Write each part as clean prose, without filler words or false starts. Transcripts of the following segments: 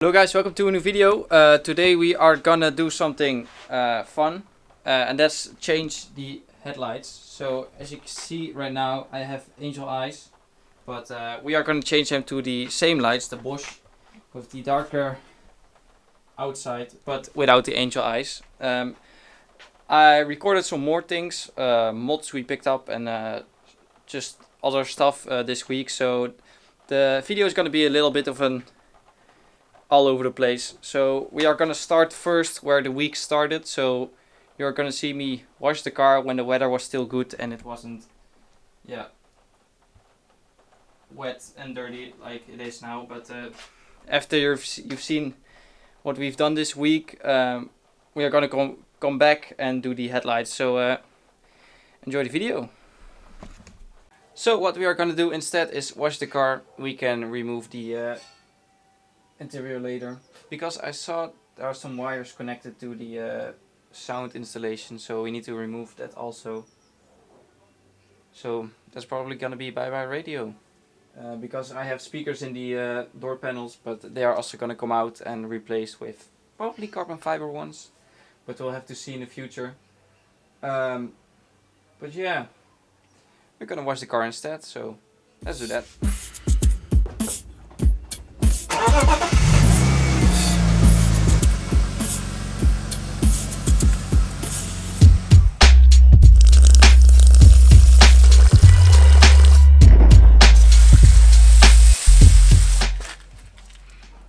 Hello guys, welcome to a new video. Today we are gonna do something fun and that's change the headlights. So as you can see right now I have angel eyes, but we are gonna change them to the same lights, the Bosch, with the darker outside but without the angel eyes. I recorded some more things, mods we picked up and just other stuff this week, so the video is gonna be a little bit of an all over the place. So we are gonna start first where the week started. So you're gonna see me wash the car when the weather was still good and it wasn't wet and dirty like it is now. But after you've seen what we've done this week, we are gonna come back and do the headlights. So enjoy the video. So what we are gonna do instead is wash the car. We can remove the interior later, because I saw there are some wires connected to the sound installation, so we need to remove that also. So that's probably gonna be bye-bye radio, because I have speakers in the door panels, but they are also gonna come out and replaced with probably carbon fiber ones, but we'll have to see in the future. But yeah, we're gonna wash the car instead, so let's do that.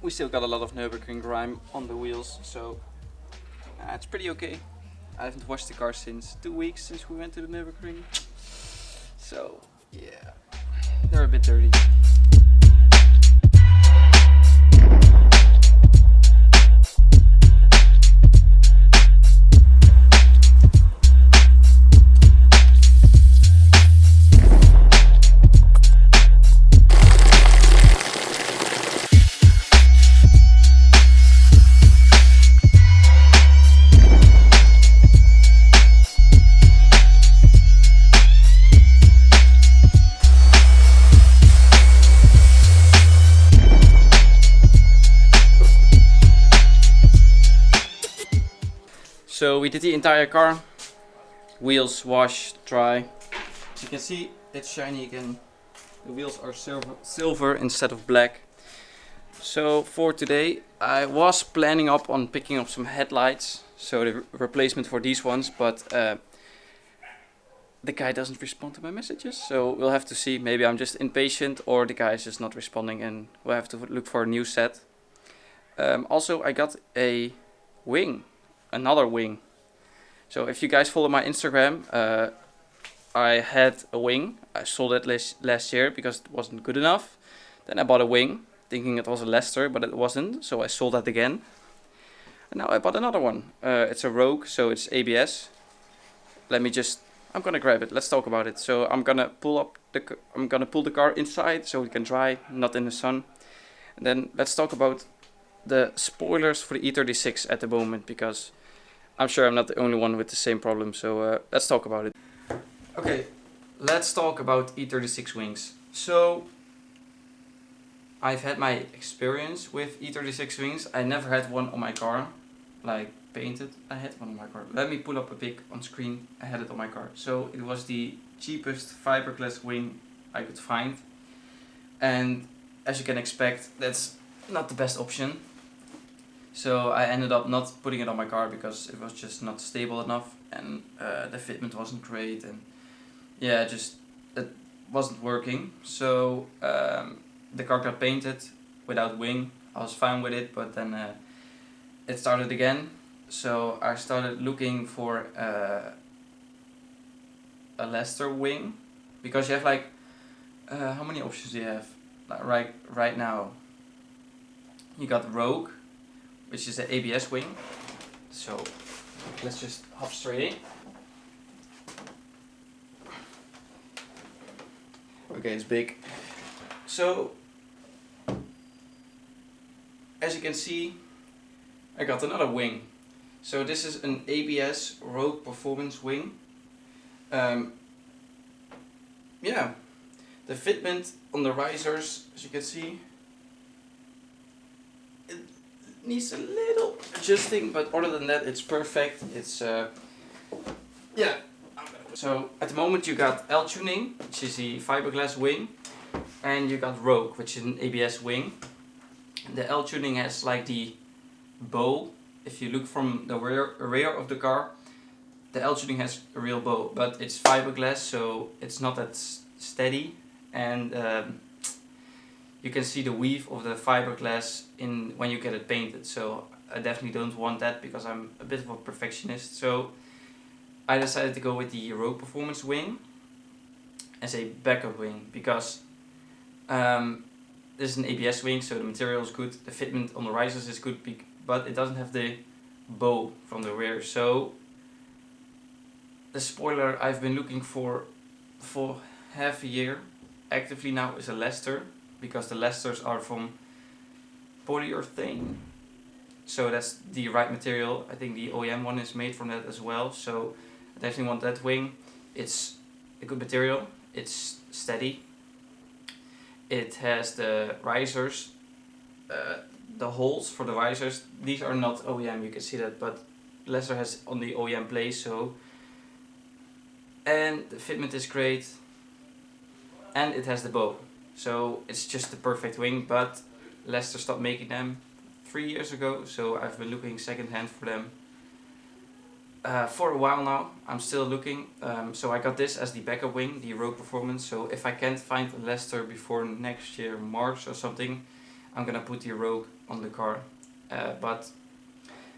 We still got a lot of Nürburgring grime on the wheels, so it's pretty okay. I haven't washed the car since 2 weeks since we went to the Nürburgring, so yeah, they're a bit dirty. So we did the entire car, wheels wash, dry. As you can see, it's shiny again. The wheels are silver instead of black. So for today, I was planning on picking up some headlights, so the replacement for these ones, but the guy doesn't respond to my messages, so we'll have to see. Maybe I'm just impatient or the guy is just not responding and we'll have to look for a new set. Also, I got a wing. Another wing. So if you guys follow my Instagram, I had a wing. I sold it last year because it wasn't good enough. Then I bought a wing thinking it was a Leicester, but it wasn't, so I sold that again. And now I bought another one. It's a Roog, so it's ABS. I'm gonna grab it. Let's talk about it. So I'm gonna pull the car inside so it can dry, not in the sun. And then let's talk about the spoilers for the E36 at the moment, because I'm sure I'm not the only one with the same problem, so let's talk about it. Okay, let's talk about E36 wings. So I've had my experience with E36 wings. I never had one on my car, like painted. I had one on my car. Let me pull up a pic on screen. I had it on my car. So it was the cheapest fiberglass wing I could find, and as you can expect, that's not the best option. So I ended up not putting it on my car because it was just not stable enough, and the fitment wasn't great, and yeah, just it wasn't working. So the car got painted without wing. I was fine with it, but then it started again. So I started looking for a Leicester wing, because you have like how many options do you have? Like right now you got Rogue, which is an ABS wing. So let's just hop straight in. Okay, it's big. So as you can see, I got another wing. So this is an ABS Rogue Performance wing. Yeah, the fitment on the risers, as you can see, needs a little adjusting, but other than that it's perfect. It's yeah. So at the moment you got L tuning, which is the fiberglass wing, and you got Roog, which is an ABS wing. The L tuning has like the bow. If you look from the rear of the car, the L tuning has a real bow, but it's fiberglass, so it's not that steady, and you can see the weave of the fiberglass in when you get it painted. So I definitely don't want that because I'm a bit of a perfectionist. So I decided to go with the Roog Performance wing as a backup wing because this is an ABS wing, so the material is good, the fitment on the risers is good, but it doesn't have the bow from the rear. So the spoiler I've been looking for half a year actively now is a Leicester, because the Leicesters are from polyurethane, so that's the right material. I think the OEM one is made from that as well, so I definitely want that wing. It's a good material, it's steady, it has the risers, the holes for the risers, these are not OEM, you can see that, but Leicester has on the OEM place, so, and the fitment is great, and it has the bow. So it's just the perfect wing, but Leicester stopped making them 3 years ago, so I've been looking second hand for them for a while now. I'm still looking, so I got this as the backup wing, the Roog Performance. So if I can't find a Leicester before next year March or something, I'm gonna put the Roog on the car. But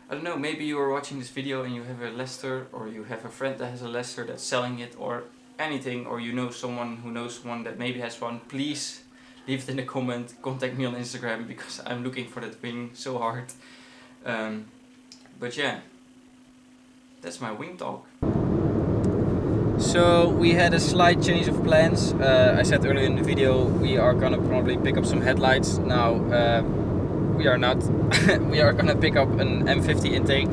I don't know, maybe you are watching this video and you have a Leicester, or you have a friend that has a Leicester that's selling it, or anything, or you know someone who knows someone that maybe has one. Please leave it in the comment, contact me on Instagram, because I'm looking for that wing so hard. But yeah, that's my wing talk. So we had a slight change of plans. I said earlier in the video we are gonna probably pick up some headlights. Now we are not. We are gonna pick up an M50 Intake.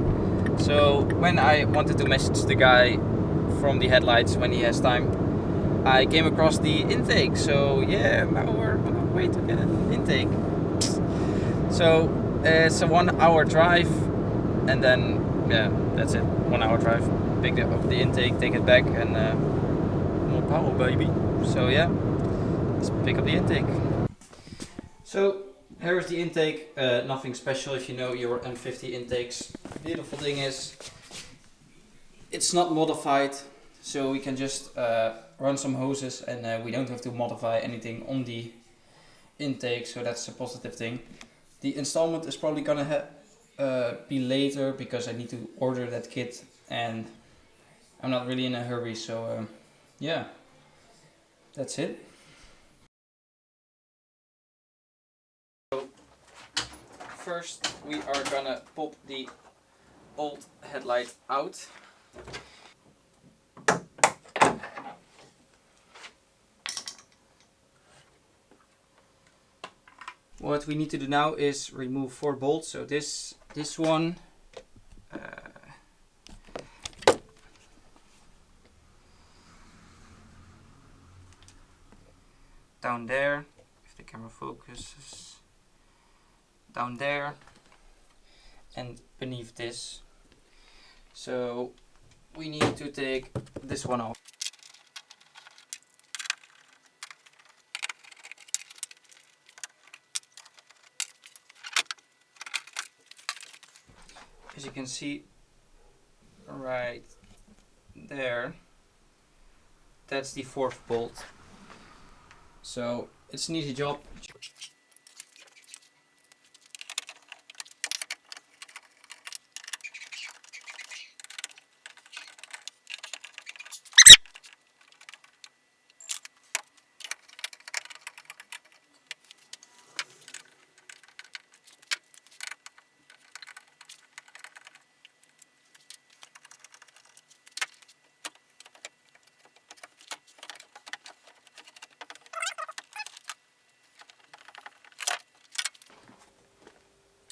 So when I wanted to message the guy from the headlights when he has time, I came across the Intake. So yeah, now we're on our way to get an Intake. So it's a 1 hour drive, and then yeah, that's it, 1 hour drive. Pick up the Intake, take it back, and more power, baby. So yeah, let's pick up the Intake. So here is the Intake. Nothing special if you know your M50 Intakes. The beautiful thing is it's not modified, so we can just run some hoses, and we don't have to modify anything on the intake, so that's a positive thing. The installment is probably gonna be later because I need to order that kit, and I'm not really in a hurry, so yeah, that's it. So first we are gonna pop the old headlight out. What we need to do now is remove 4 bolts. So this one, down there, if the camera focuses, down there, and beneath this. So we need to take this one off. As you can see right there, that's the 4th bolt. So it's an easy job.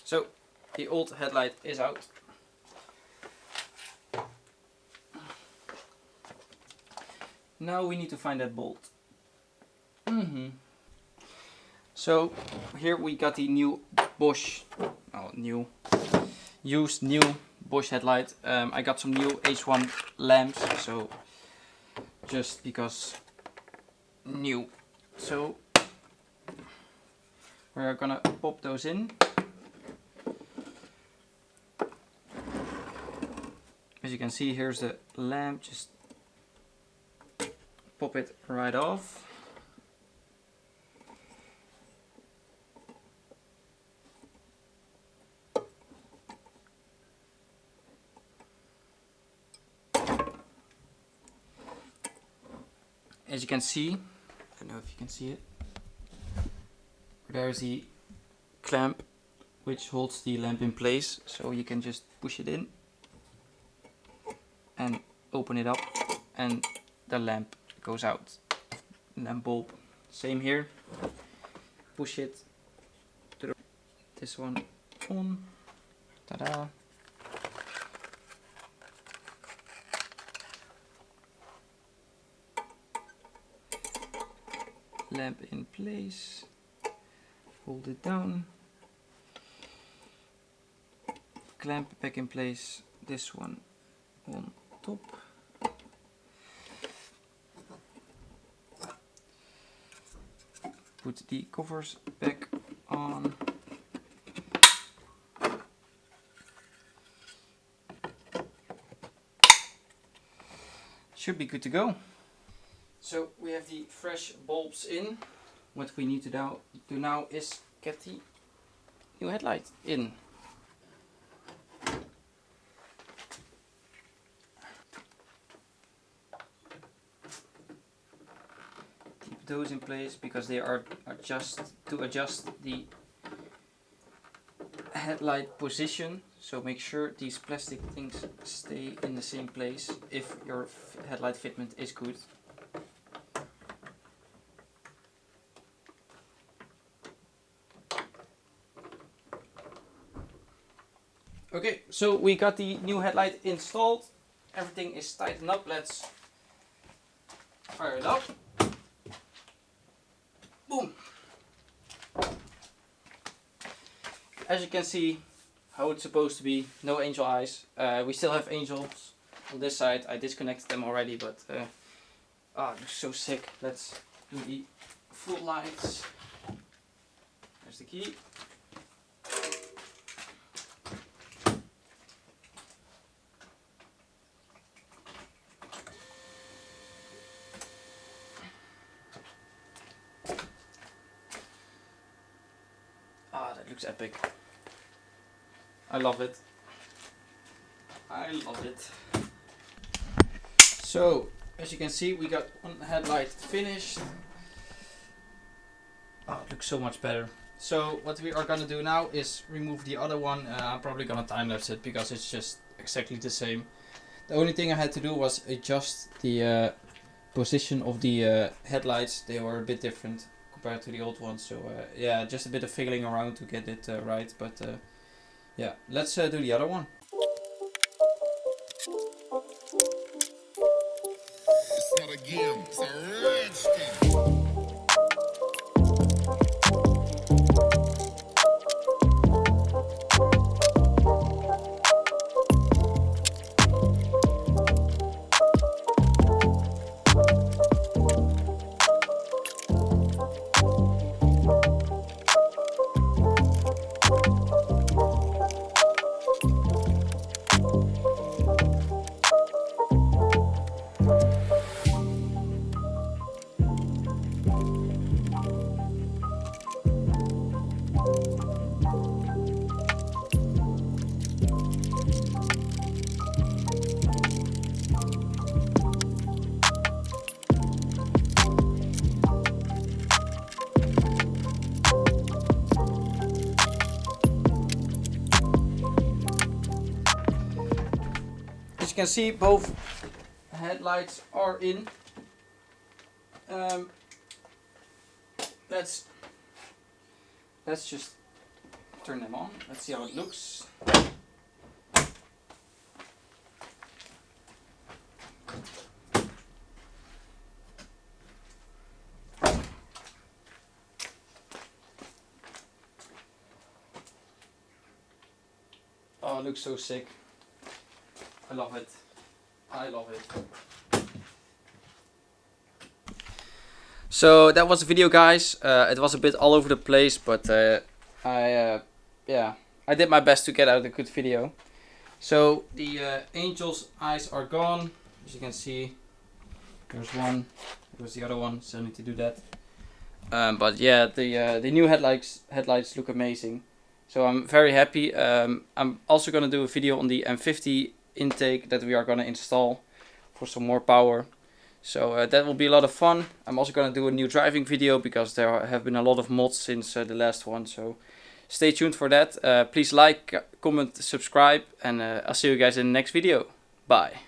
So the old headlight is out. Now we need to find that bolt. So here we got the new Bosch used new Bosch headlight. I got some new H1 lamps, so just because new. So we're gonna pop those in. As you can see, here's the lamp, just pop it right off. As you can see, I don't know if you can see it, there's the clamp which holds the lamp in place, so you can just push it in and open it up and the lamp goes out. Lamp bulb, same here, push it to this one on, ta-da. Lamp in place, hold it down, clamp back in place, this one on top. Put the covers back on. Should be good to go. So we have the fresh bulbs in. What we need to do now is get the new headlight in. Keep those in place because they are to adjust the headlight position. So make sure these plastic things stay in the same place if your headlight fitment is good. Okay, so we got the new headlight installed. Everything is tightened up. Let's fire it up. Boom. As you can see, how it's supposed to be. No angel eyes. We still have angels on this side. I disconnected them already, but they're so sick. Let's do the full lights. There's the key. That looks epic. I love it. I love it. So, as you can see, we got one headlight finished. Oh, it looks so much better. So, what we are gonna do now is remove the other one. I'm probably gonna time lapse it because it's just exactly the same. The only thing I had to do was adjust the position of the headlights. They were a bit different compared to the old ones, so yeah, just a bit of fiddling around to get it right, but yeah, let's do the other one. It's not a game, it's a reinstall. As you can see, both headlights are in. Let's just turn them on. Let's see how it looks. Oh, it looks so sick. I love it. I love it. So that was the video, guys. It was a bit all over the place, but I did my best to get out a good video. So the angel's eyes are gone, as you can see. There's one. There's the other one. So I need to do that. But yeah, the new headlights look amazing. So I'm very happy. I'm also gonna do a video on the M50 intake that we are gonna install for some more power. So that will be a lot of fun. I'm also gonna do a new driving video because there have been a lot of mods since the last one. So stay tuned for that. Please like, comment, subscribe, and I'll see you guys in the next video. Bye.